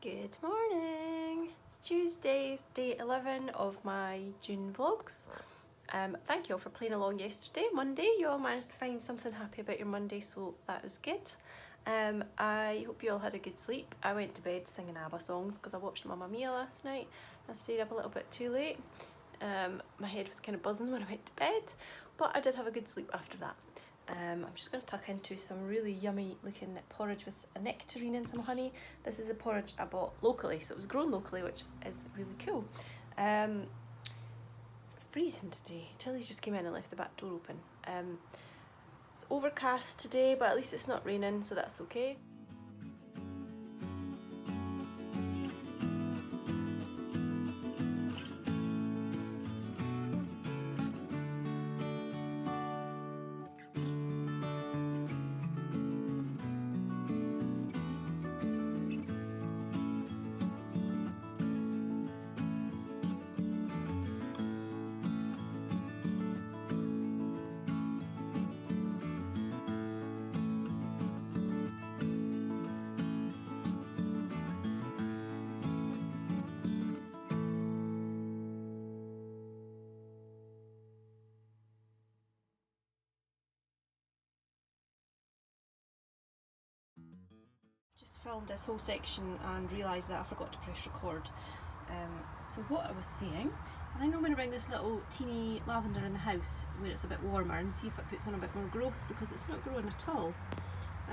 Good morning! It's Tuesday, day 11 of my June vlogs. Thank you all for playing along yesterday. Monday, you all managed to find something happy about your Monday, so that was good. I hope you all had a good sleep. I went to bed singing ABBA songs because I watched Mamma Mia last night. I stayed up a little bit too late. My head was kind of buzzing when I went to bed, but I did have a good sleep after that. I'm just going to tuck into some really yummy looking porridge with a nectarine and some honey. This is the porridge I bought locally, so it was grown locally, which is really cool. It's freezing today. Tilly's just came in and left the back door open. It's overcast today, but at least it's not raining, so that's okay. Just filmed this whole section and realised that I forgot to press record. So what I was saying, I think I'm going to bring this little teeny lavender in the house where it's a bit warmer and see if it puts on a bit more growth, because it's not growing at all.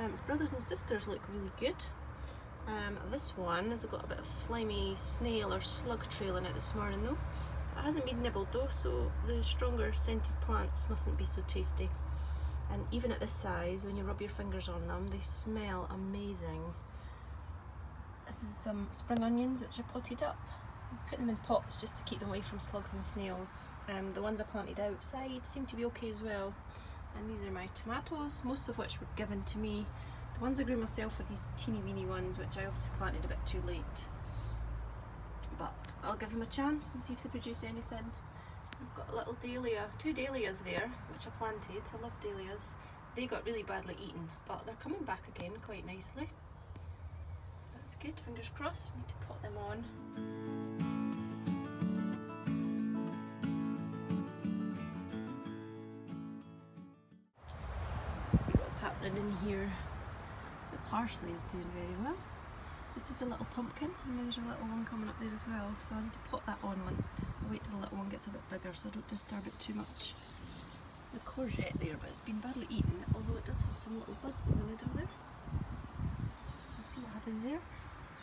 Its brothers and sisters look really good. This one has got a bit of slimy snail or slug trail in it this morning though. It hasn't been nibbled though, so the stronger scented plants mustn't be so tasty. And even at this size, when you rub your fingers on them, they smell amazing. This is some spring onions which I potted up. I put them in pots just to keep them away from slugs and snails. The ones I planted outside seem to be okay as well. And these are my tomatoes, most of which were given to me. The ones I grew myself are these teeny weeny ones, which I obviously planted a bit too late. But I'll give them a chance and see if they produce anything. I've got a little dahlia, 2 dahlias there, which I planted. I love dahlias. They got really badly eaten, but they're coming back again quite nicely. So that's good, fingers crossed. Need to pot them on. Let's see what's happening in here. The parsley is doing very well. This is a little pumpkin, and there's a little one coming up there as well, so I need to pot that on once. I'll wait till the little one gets a bit bigger so I don't disturb it too much. The courgette there, but it's been badly eaten, although it does have some little buds in the middle there. We'll see what happens there.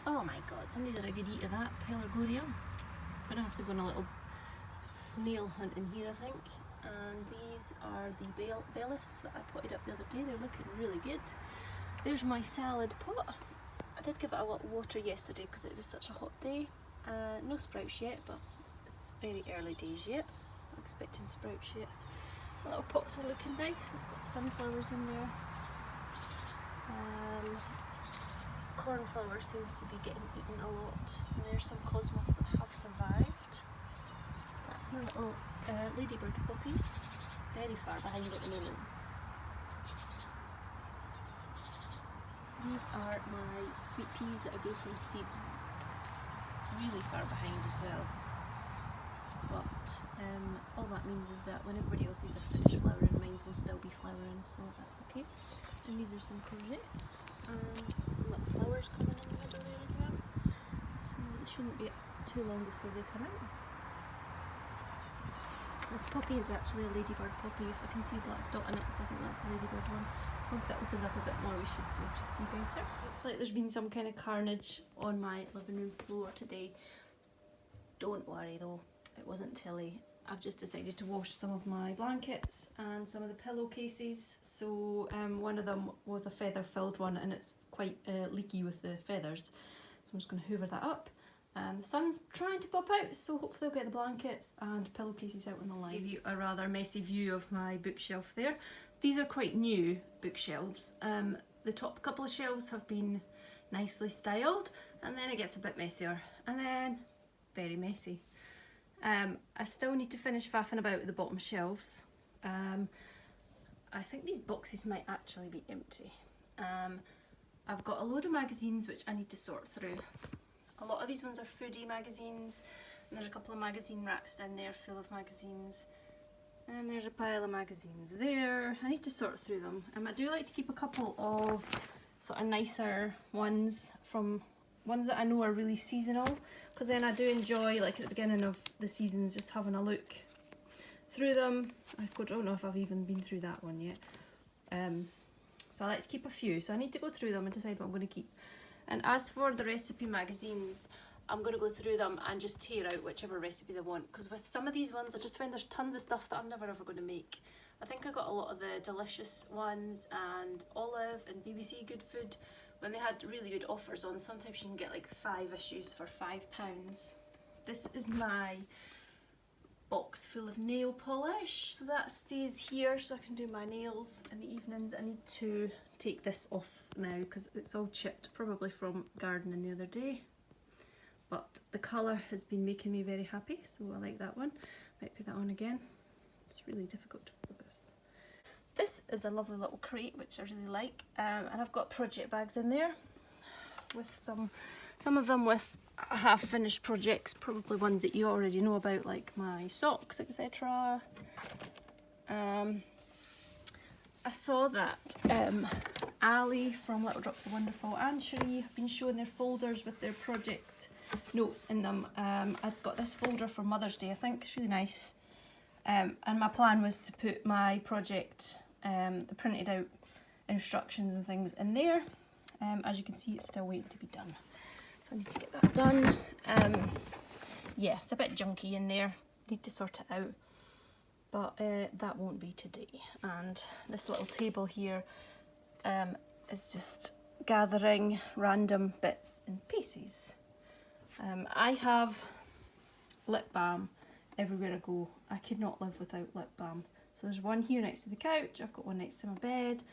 Oh my god, somebody did a good eat of that pelargonium. I'm going to have to go on a little snail hunt in here, I think. And these are the bellis that I potted up the other day. They're looking really good. There's my salad pot. I did give it a lot of water yesterday because it was such a hot day. No sprouts yet, but it's very early days yet. I'm expecting sprouts yet. The little pots are looking nice. I've got sunflowers in there. Cornflower seems to be getting eaten a lot. And there's some cosmos that have survived. That's my little ladybird poppies. Very far behind at the moment. These are my sweet peas that I grew from seed. Really far behind as well. But all that means is that when everybody else's are finished flowering, mine will still be flowering, so that's okay. And these are some courgettes and some little flowers coming in the middle there as well. So it shouldn't be too long before they come out. This poppy is actually a ladybird poppy. I can see a black dot in it, so I think that's a ladybird one. Once it opens up a bit more, we should be able to see better. Looks like there's been some kind of carnage on my living room floor today. Don't worry though, it wasn't Tilly. I've just decided to wash some of my blankets and some of the pillowcases. So one of them was a feather filled one and it's quite leaky with the feathers. So I'm just going to hoover that up. The sun's trying to pop out, so hopefully I'll get the blankets and pillowcases out on the line. Give you a rather messy view of my bookshelf there. These are quite new bookshelves. The top couple of shelves have been nicely styled, and then it gets a bit messier, and then very messy. I still need to finish faffing about with the bottom shelves. I think these boxes might actually be empty. I've got a load of magazines which I need to sort through. A lot of these ones are foodie magazines, and there's a couple of magazine racks down there full of magazines. And there's a pile of magazines there. I need to sort through them. I do like to keep a couple of sort of nicer ones from ones that I know are really seasonal, because then I do enjoy, like at the beginning of the seasons, just having a look through them. I don't know if I've even been through that one yet. So I like to keep a few, so I need to go through them and decide what I'm going to keep. And as for the recipe magazines, I'm going to go through them and just tear out whichever recipes I want, because with some of these ones I just find there's tons of stuff that I'm never ever going to make. I think I got a lot of the Delicious ones and Olive and BBC Good Food when they had really good offers on. Sometimes you can get like 5 issues for £5. This is my box full of nail polish, so that stays here so I can do my nails in the evenings. I need to take this off now because it's all chipped, probably from gardening the other day, but the colour has been making me very happy, so I like that one. Might put that on again. It's really difficult to focus. This is a lovely little crate which I really like, and I've got project bags in there with some of them with half-finished projects, probably ones that you already know about, like my socks, etc. I saw that Ali from Little Drops of Wonderful and Cherie have been showing their folders with their project notes in them. I've got this folder for Mother's Day, I think it's really nice. And my plan was to put my project, the printed out instructions and things in there. As you can see, it's still waiting to be done. So I need to get that done. Yeah, it's a bit junky in there, need to sort it out. But that won't be today. And this little table here is just gathering random bits and pieces. I have lip balm everywhere I go. I could not live without lip balm. So there's one here next to the couch, I've got one next to my bed,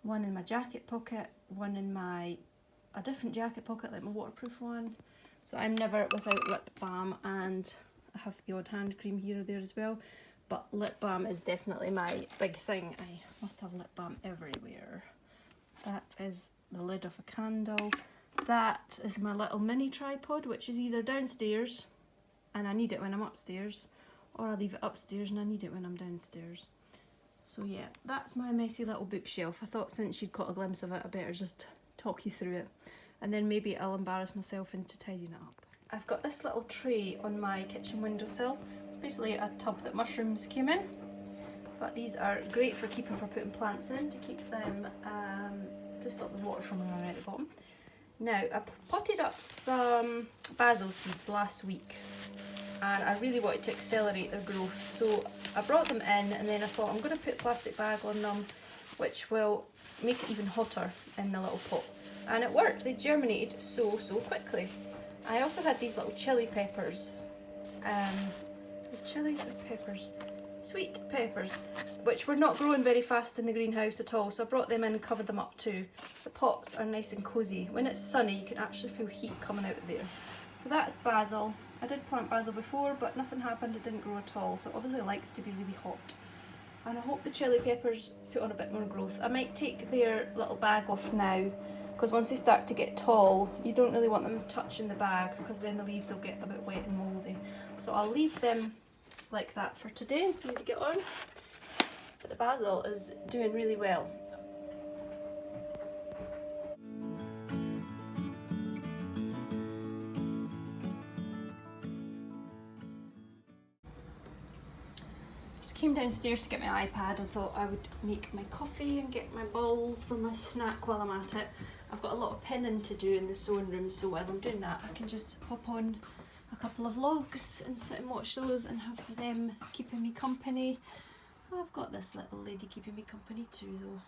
one in my jacket pocket, one in a different jacket pocket, like my waterproof one. So I'm never without lip balm, and I have the odd hand cream here or there as well. But lip balm is definitely my big thing. I must have lip balm everywhere. That is the lid of a candle. That is my little mini tripod, which is either downstairs and I need it when I'm upstairs, or I leave it upstairs and I need it when I'm downstairs. So yeah, that's my messy little bookshelf. I thought since you'd caught a glimpse of it, I better just talk you through it, and then maybe I'll embarrass myself into tidying it up. I've got this little tray on my kitchen windowsill. It's basically a tub that mushrooms came in, but these are great for putting plants in, to keep them, to stop the water from running out the bottom. Now, I potted up some basil seeds last week, and I really wanted to accelerate their growth, so I brought them in, and then I thought I'm going to put a plastic bag on them, which will make it even hotter in the little pot. And it worked, they germinated so quickly. I also had these little chili peppers, sweet peppers, which were not growing very fast in the greenhouse at all, so I brought them in and covered them up too. The pots are nice and cosy. When it's sunny, you can actually feel heat coming out of there. So that's basil. I did plant basil before, but nothing happened, it didn't grow at all, so obviously it likes to be really hot. And I hope the chili peppers put on a bit more growth. I might take their little bag off now, because once they start to get tall, you don't really want them touching the bag, because then the leaves will get a bit wet and mouldy. So I'll leave them like that for today and see how they get on. But the basil is doing really well. Just came downstairs to get my iPad and thought I would make my coffee and get my balls for my snack while I'm at it. I've got a lot of pinning to do in the sewing room, so while I'm doing that I can just hop on a couple of logs and sit and watch those and have them keeping me company. I've got this little lady keeping me company too though.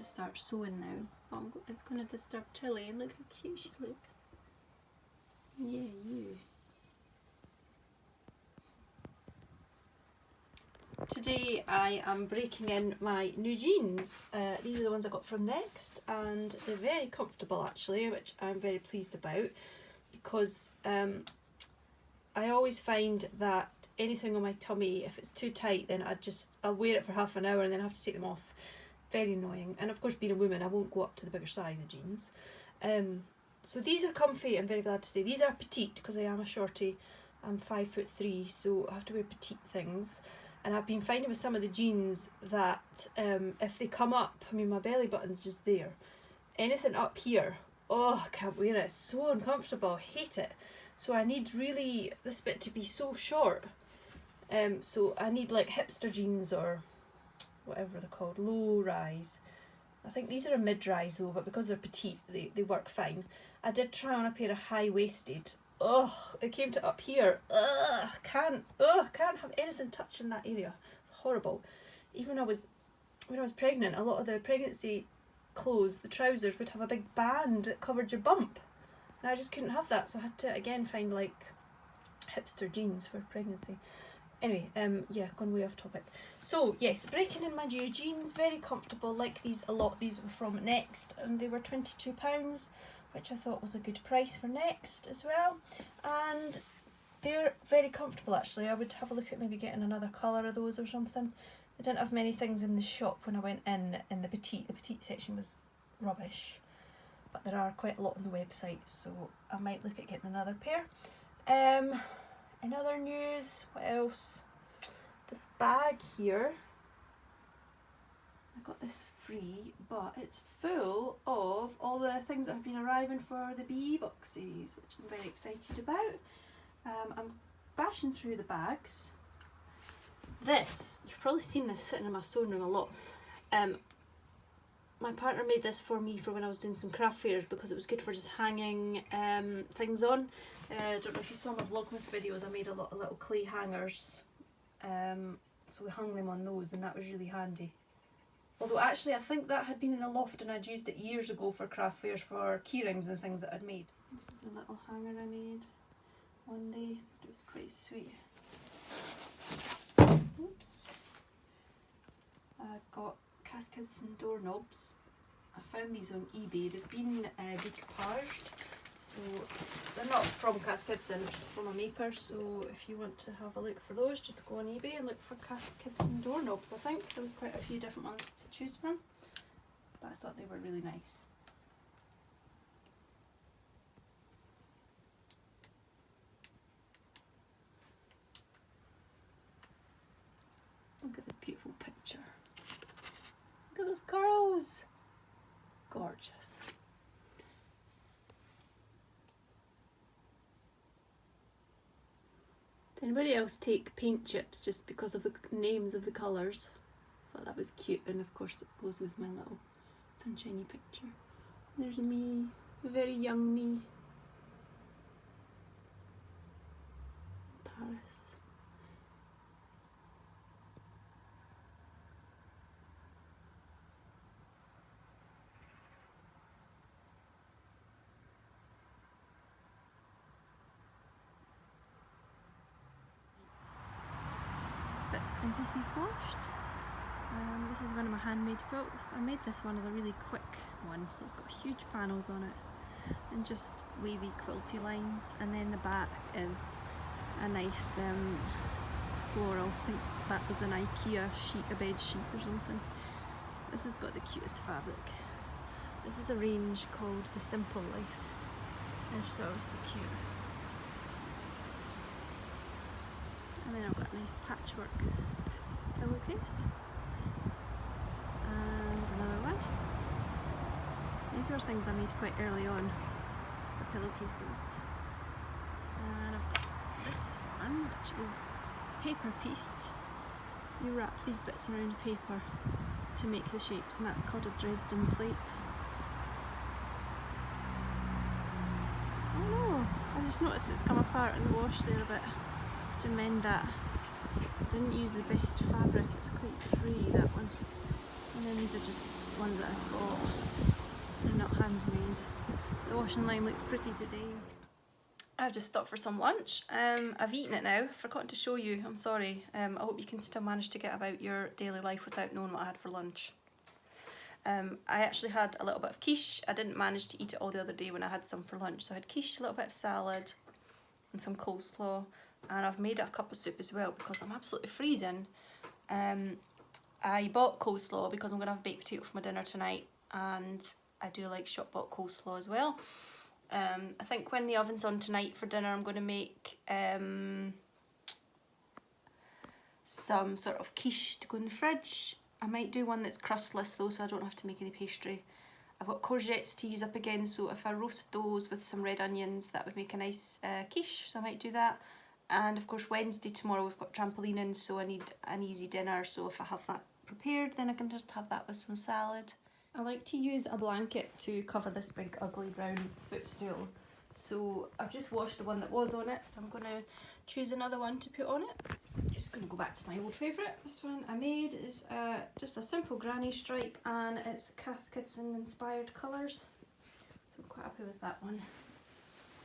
Start sewing now, but it's going to disturb Tilly. Look how cute she looks. Yeah, you. Today I am breaking in my new jeans. These are the ones I got from Next, and they're very comfortable actually, which I'm very pleased about, because I always find that anything on my tummy, if it's too tight, then I'll wear it for half an hour and then have to take them off. Very annoying. And of course, being a woman, I won't go up to the bigger size of jeans. So these are comfy, I'm very glad to say. These are petite because I am a shorty. I'm 5'3", so I have to wear petite things. And I've been finding with some of the jeans that if they come up, I mean, my belly button's just there. Anything up here, oh, I can't wear it. It's so uncomfortable. I hate it. So I need really this bit to be so short. So I need like hipster jeans or whatever they're called, low rise. I think these are a mid-rise though, but because they're petite, they work fine. I did try on a pair of high-waisted. Ugh, it came to up here. Ugh, can't have anything touching that area. It's horrible. Even when I was pregnant, a lot of the pregnancy clothes, the trousers, would have a big band that covered your bump. And I just couldn't have that, so I had to again find like hipster jeans for pregnancy. Anyway, yeah, gone way off topic. So yes, breaking in my new jeans, very comfortable, like these a lot. These were from Next and they were £22, which I thought was a good price for Next as well. And they're very comfortable actually. I would have a look at maybe getting another colour of those or something. They didn't have many things in the shop when I went in the petite. The petite section was rubbish, but there are quite a lot on the website, so I might look at getting another pair. In other news, what else? This bag here, I got this free, but it's full of all the things that have been arriving for the BE boxes, which I'm very excited about. I'm bashing through the bags. This, you've probably seen this sitting in my sewing room a lot. My partner made this for me for when I was doing some craft fairs, because it was good for just hanging things on. I don't know if you saw my Vlogmas videos, I made a lot of little clay hangers, so we hung them on those, and that was really handy. Although actually I think that had been in the loft and I'd used it years ago for craft fairs for keyrings and things that I'd made. This is a little hanger I made one day, it was quite sweet. Oops. I've got Cathkidston doorknobs. I found these on eBay. They've been decoupaged, so they're not from Cathkidston, they're just from a maker. So if you want to have a look for those, just go on eBay and look for Cathkidston doorknobs. I think there was quite a few different ones to choose from, but I thought they were really nice. Look at this beautiful picture. Look at those curls. Gorgeous. Did anybody else take paint chips just because of the names of the colours? I thought that was cute, and of course it goes with my little sunshiny picture. There's me, a very young me. Paris. Bits and pieces washed. This is one of my handmade quilts. I made this one as a really quick one, so it's got huge panels on it and just wavy quilty lines, and then the back is a nice floral. I think that was an IKEA sheet, a bed sheet or something. This has got the cutest fabric. This is a range called The Simple Life. They're so cute. And then I've got a nice patchwork pillowcase. And another one. These were things I made quite early on, the pillowcases. And I've got this one, which is paper pieced. You wrap these bits around paper to make the shapes, and that's called a Dresden plate. Oh no, I just noticed it's come apart in the wash there a bit. To mend that. I didn't use the best fabric, it's quite free, that one. And then these are just ones that I bought. They're not handmade. The washing line looks pretty today. I've just stopped for some lunch. I've eaten it now. Forgotten to show you, I'm sorry. I hope you can still manage to get about your daily life without knowing what I had for lunch. I actually had a little bit of quiche. I didn't manage to eat it all the other day when I had some for lunch. So I had quiche, a little bit of salad and some coleslaw. And I've made a cup of soup as well because I'm absolutely freezing. I bought coleslaw because I'm going to have baked potato for my dinner tonight. And I do like shop bought coleslaw as well. I think when the oven's on tonight for dinner I'm going to make some sort of quiche to go in the fridge. I might do one that's crustless though, so I don't have to make any pastry. I've got courgettes to use up again, so if I roast those with some red onions that would make a nice quiche, so I might do that. And of course Wednesday tomorrow we've got trampoline in, so I need an easy dinner, so if I have that prepared then I can just have that with some salad. I like to use a blanket to cover this big ugly brown footstool. So I've just washed the one that was on it, so I'm going to choose another one to put on it. I'm just going to go back to my old favourite. This one I made is just a simple granny stripe and it's Cath Kidston inspired colours. So I'm quite happy with that one.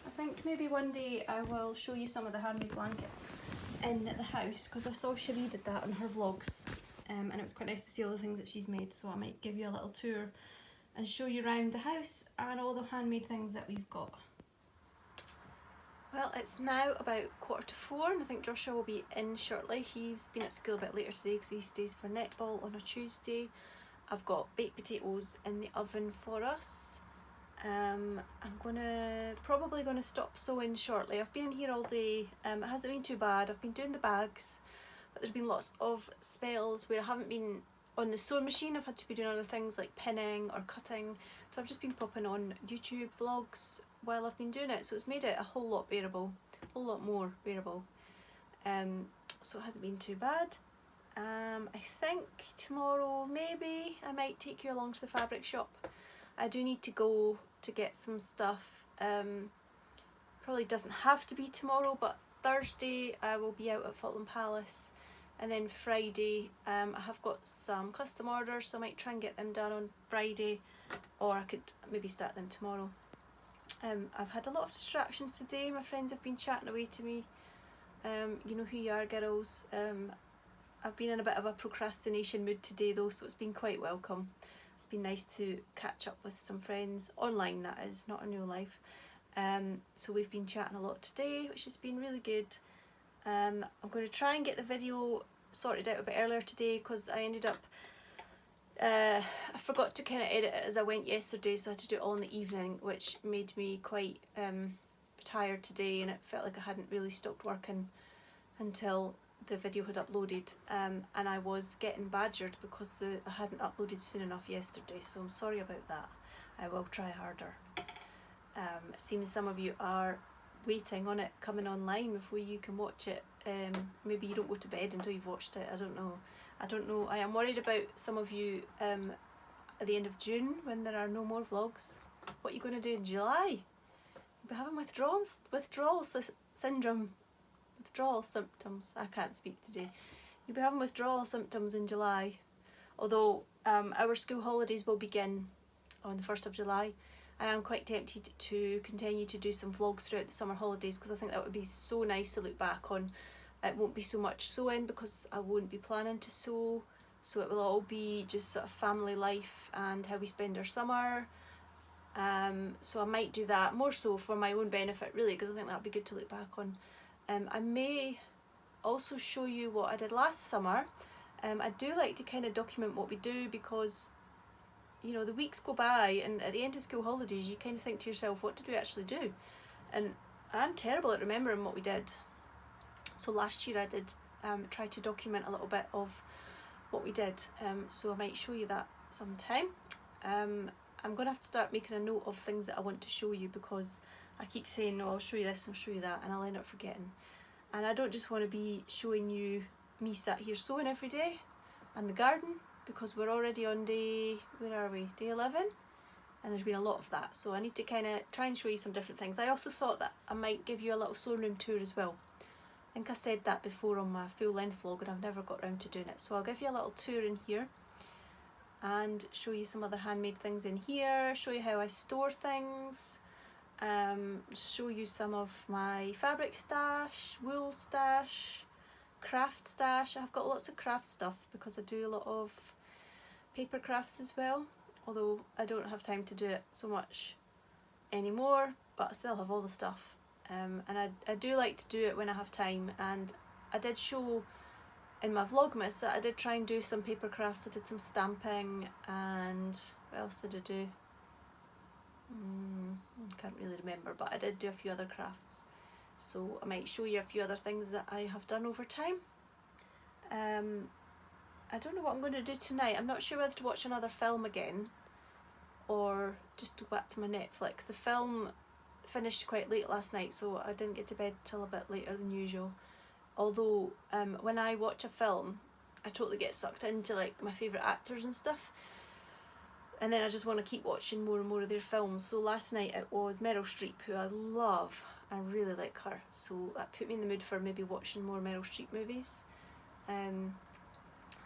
I think maybe one day I will show you some of the handmade blankets in the house because I saw Cherie did that on her vlogs. And it was quite nice to see all the things that she's made, so I might give you a little tour and show you around the house and all the handmade things that we've got. Well, it's now about 4:15 and I think Joshua will be in shortly. He's been at school a bit later today because he stays for netball on a Tuesday. I've got baked potatoes in the oven for us. I'm probably gonna stop sewing shortly. I've been in here all day. It hasn't been too bad. I've been doing the bags. But there's been lots of spells where I haven't been on the sewing machine. I've had to be doing other things like pinning or cutting. So I've just been popping on YouTube vlogs while I've been doing it. So it's made it a whole lot bearable, a whole lot more bearable. So it hasn't been too bad. I think tomorrow maybe I might take you along to the fabric shop. I do need to go to get some stuff. Probably doesn't have to be tomorrow, but Thursday I will be out at Falkland Palace. And then Friday, I have got some custom orders, so I might try and get them done on Friday, or I could maybe start them tomorrow. I've had a lot of distractions today. My friends have been chatting away to me. You know who you are, girls. I've been in a bit of a procrastination mood today though, so it's been quite welcome. It's been nice to catch up with some friends, online that is, not in real life. So we've been chatting a lot today, which has been really good. I'm going to try and get the video sorted out a bit earlier today because I ended up I forgot to kind of edit it as I went yesterday, so I had to do it all in the evening, which made me quite tired today, and it felt like I hadn't really stopped working until the video had uploaded, and I was getting badgered because I hadn't uploaded soon enough yesterday, so I'm sorry about that. I will try harder. It seems some of you are waiting on it coming online before you can watch it. Maybe you don't go to bed until you've watched it. I don't know. I am worried about some of you at the end of June when there are no more vlogs. What are you going to do in July? You'll be having withdrawal symptoms. I can't speak today. You'll be having withdrawal symptoms in July. Although our school holidays will begin on the 1st of July. And I'm quite tempted to continue to do some vlogs throughout the summer holidays because I think that would be so nice to look back on. It won't be so much sewing because I won't be planning to sew, so it will all be just sort of family life and how we spend our summer. So I might do that more so for my own benefit really, because I think that would be good to look back on. I may also show you what I did last summer. I do like to kind of document what we do because, you know, the weeks go by and at the end of school holidays you kind of think to yourself, what did we actually do? And I'm terrible at remembering what we did. So last year I did try to document a little bit of what we did, so I might show you that sometime. I'm going to have to start making a note of things that I want to show you because I keep saying, no, I'll show you this and I'll show you that, and I'll end up forgetting. And I don't just want to be showing you me sat here sewing every day and the garden, because we're already on day, where are we, day 11? And there's been a lot of that, so I need to kind of try and show you some different things. I also thought that I might give you a little sewing room tour as well. I think I said that before on my full length vlog and I've never got around to doing it. So I'll give you a little tour in here and show you some other handmade things in here, show you how I store things, show you some of my fabric stash, wool stash, craft stash. I've got lots of craft stuff because I do a lot of paper crafts as well, although I don't have time to do it so much anymore, but I still have all the stuff. And I do like to do it when I have time, and I did show in my Vlogmas that I did try and do some paper crafts. I did some stamping, and what else did I do? I can't really remember, but I did do a few other crafts, so I might show you a few other things that I have done over time. I don't know what I'm going to do tonight. I'm not sure whether to watch another film again or just go back to my Netflix. The film finished quite late last night, so I didn't get to bed till a bit later than usual. Although when I watch a film, I totally get sucked into like my favourite actors and stuff, and then I just want to keep watching more and more of their films. So last night it was Meryl Streep, who I love. I really like her, so that put me in the mood for maybe watching more Meryl Streep movies.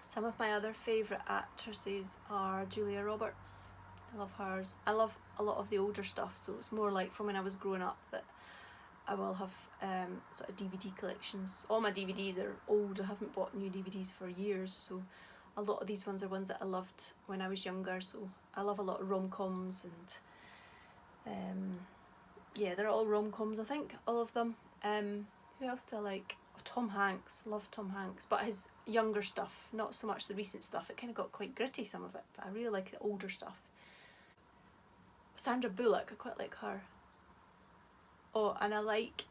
Some of my other favourite actresses are Julia Roberts. I love hers. I love a lot of the older stuff, so it's more like from when I was growing up that I will have sort of DVD collections. All my DVDs are old. I haven't bought new DVDs for years, so a lot of these ones are ones that I loved when I was younger. So I love a lot of rom-coms, and yeah, they're all rom-coms, I think, all of them. Who else do I like? Oh, Tom Hanks. Love Tom Hanks, but his younger stuff, not so much the recent stuff. It kind of got quite gritty, some of it, but I really like the older stuff. Sandra Bullock, I quite like her. Oh, and I like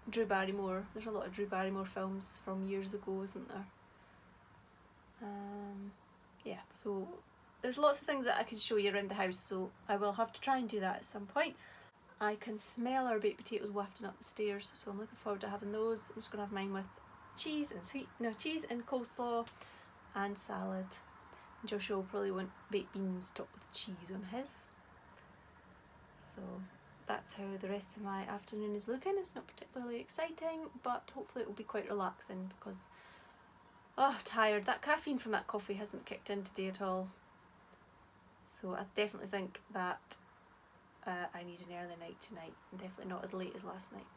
Drew Barrymore. There's a lot of Drew Barrymore films from years ago, isn't there? Yeah, so there's lots of things that I could show you around the house, so I will have to try and do that at some point. I can smell our baked potatoes wafting up the stairs, so I'm looking forward to having those. I'm just going to have mine with cheese and coleslaw and salad. Joshua will probably want baked beans topped with cheese on his. So that's how the rest of my afternoon is looking. It's not particularly exciting, but hopefully it will be quite relaxing because, oh, tired. That caffeine from that coffee hasn't kicked in today at all. So I definitely think that I need an early night tonight, and definitely not as late as last night.